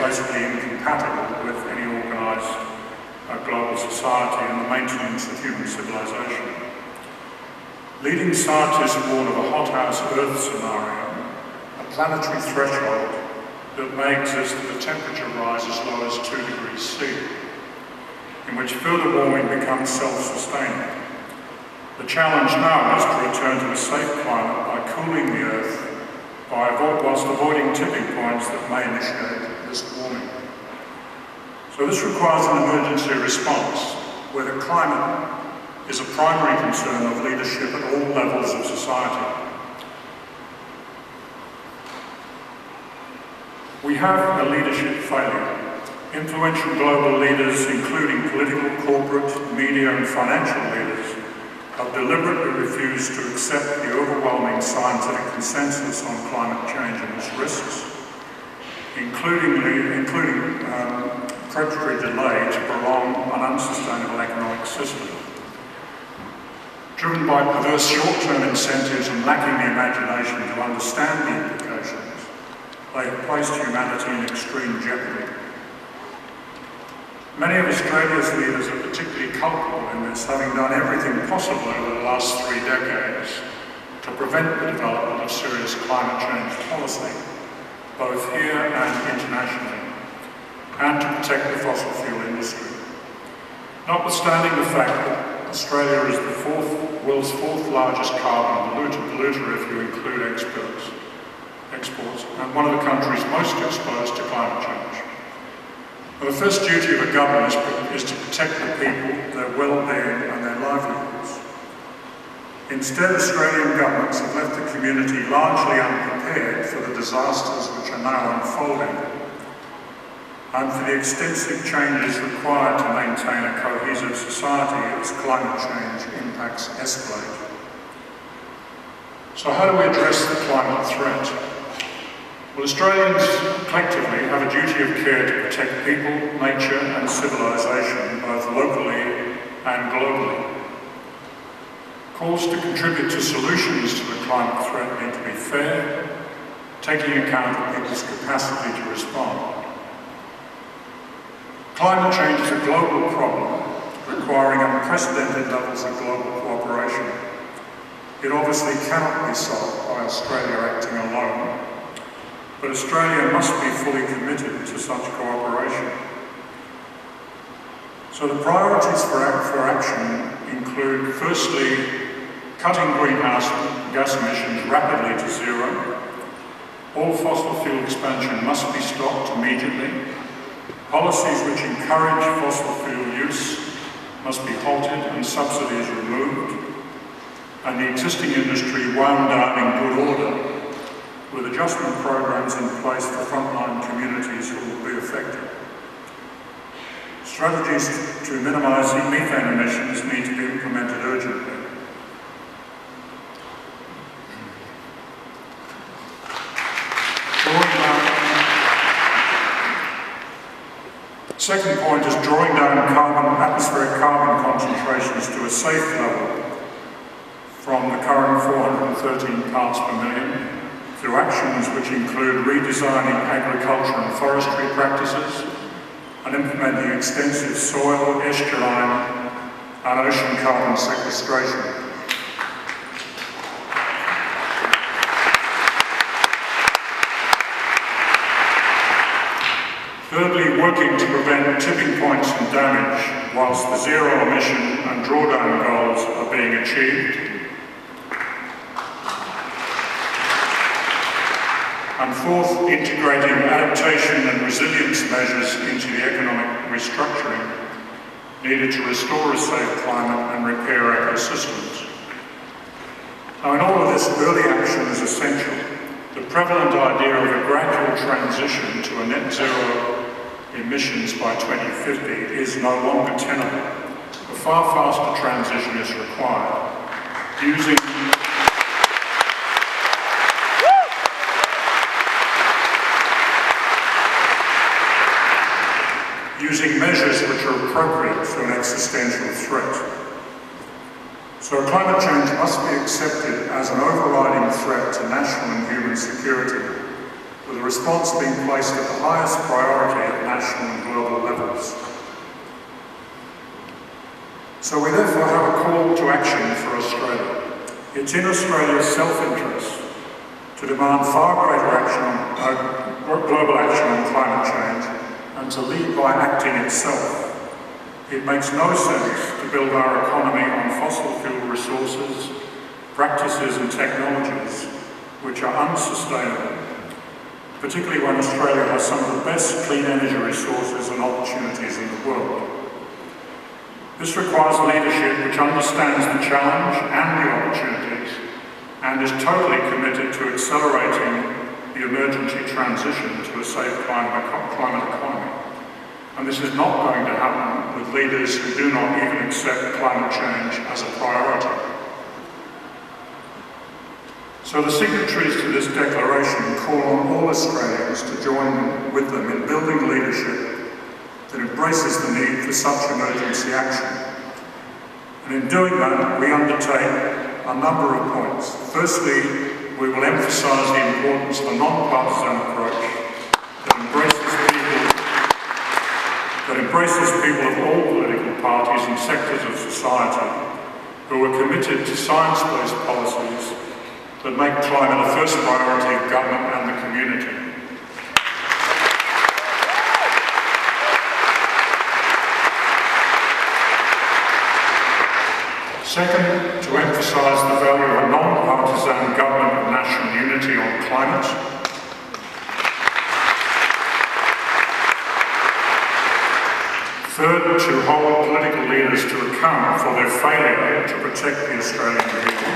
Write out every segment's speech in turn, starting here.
basically incompatible with any organised global society and the maintenance of human civilization. Leading scientists warn of a hothouse Earth scenario, a planetary threshold that may exist if the temperature rises as low as 2 degrees C, in which further warming becomes self-sustaining. The challenge now is to return to a safe climate by cooling the Earth whilst avoiding tipping points that may initiate this warming. So this requires an emergency response where the climate is a primary concern of leadership at all levels of society. We have a leadership failure. Influential global leaders, including political, corporate, media and financial leaders, have deliberately refused to accept the overwhelming scientific consensus on climate change and its risks, including predatory delay to prolong an unsustainable economic system. Driven by perverse short-term incentives and lacking the imagination to understand the implications, they have placed humanity in extreme jeopardy. Many of Australia's leaders are particularly culpable in this, having done everything possible over the last 3 decades to prevent the development of serious climate change policy, both here and internationally, and to protect the fossil fuel industry. Notwithstanding the fact that Australia is the world's fourth largest carbon polluter if you include exports, and one of the countries most exposed to climate change. The first duty of a government is to protect the people, their well-being and their livelihoods. Instead, Australian governments have left the community largely unprepared for the disasters which are now unfolding and for the extensive changes required to maintain a cohesive society as climate change impacts escalate. So how do we address the climate threat? Well, Australians collectively have a duty of care to protect people, nature and civilisation, both locally and globally. Calls to contribute to solutions to the climate threat need to be fair, taking account of people's capacity to respond. Climate change is a global problem, requiring unprecedented levels of global cooperation. It obviously cannot be solved by Australia acting alone, but Australia must be fully committed to such cooperation. So the priorities for action include, firstly, cutting greenhouse gas emissions rapidly to zero. All fossil fuel expansion must be stopped immediately. Policies which encourage fossil fuel use must be halted and subsidies removed, and the existing industry wound down in good order, with adjustment programs in place for frontline communities who will be affected. Strategies to minimise methane emissions need to be implemented urgently. Second point is drawing down atmospheric carbon concentrations to a safe level from the current 413 parts per million, through actions which include redesigning agriculture and forestry practices and implementing extensive soil, estuarine and ocean carbon sequestration. Thirdly, working to prevent tipping points and damage whilst the zero emission and drawdown goals are being achieved. And fourth, integrating adaptation and resilience measures into the economic restructuring needed to restore a safe climate and repair ecosystems. Now, in all of this, early action is essential. The prevalent idea of a gradual transition to a net zero emissions by 2050 is no longer tenable. A far faster transition is required, using measures which are appropriate to an existential threat. So climate change must be accepted as an overriding threat to national and human security, with the response being placed at the highest priority at national and global levels. So we therefore have a call to action for Australia. It's in Australia's self-interest to demand far greater global action on climate change and to lead by acting itself. It makes no sense to build our economy on fossil fuel resources, practices and technologies which are unsustainable, particularly when Australia has some of the best clean energy resources and opportunities in the world. This requires leadership which understands the challenge and the opportunities and is totally committed to accelerating the emergency transition to a safe climate economy. And this is not going to happen with leaders who do not even accept climate change as a priority. So the signatories to this declaration call on all Australians to join with them in building leadership that embraces the need for such emergency action. And in doing that, we undertake a number of points. Firstly, we will emphasise the importance of a non-partisan approach that embraces people of all political parties and sectors of society who are committed to science-based policies that make climate a first priority of government and the community. Second, to emphasise the value of a non-partisan government of national unity on climate. Third, to hold political leaders to account for their failure to protect the Australian people.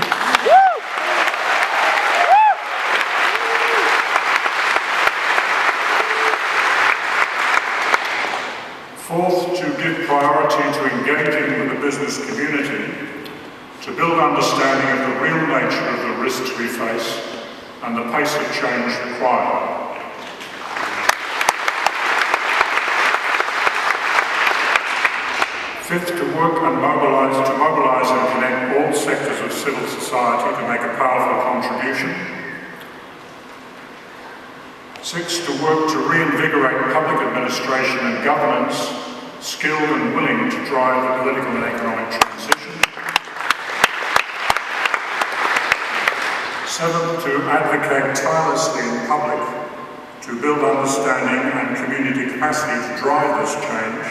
Fourth, to give priority to engaging with the business community to build understanding of the real nature of the risks we face and the pace of change required. Fifth, to work and mobilise and connect all sectors of civil society to make a powerful contribution. Sixth, to work to reinvigorate public administration and governance skilled and willing to drive the political and economic transition. Seventh, to advocate tirelessly in public to build understanding and community capacity to drive this change.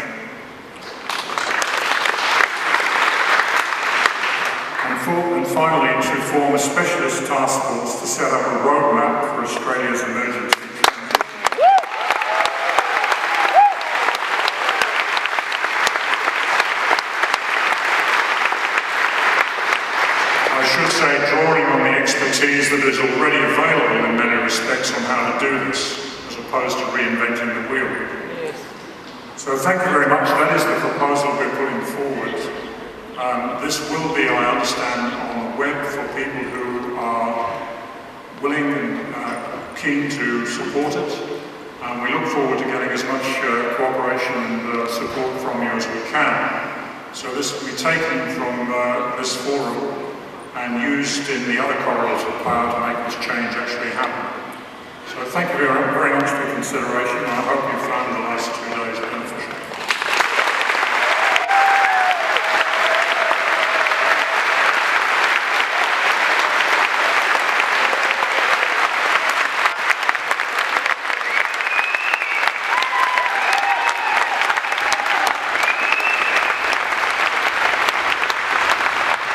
And fourth and finally, to form a specialist task force to set up a roadmap for Australia's emergency. Drawing on the expertise that is already available in many respects on how to do this, as opposed to reinventing the wheel. Yes. So thank you very much. That is the proposal we're putting forward. This will be, I understand, on the web for people who are willing and keen to support it. We look forward to getting as much cooperation and support from you as we can. So this will be taken from this forum and used in the other corridors of power to make this change actually happen. So thank you very much for your consideration, and I hope you found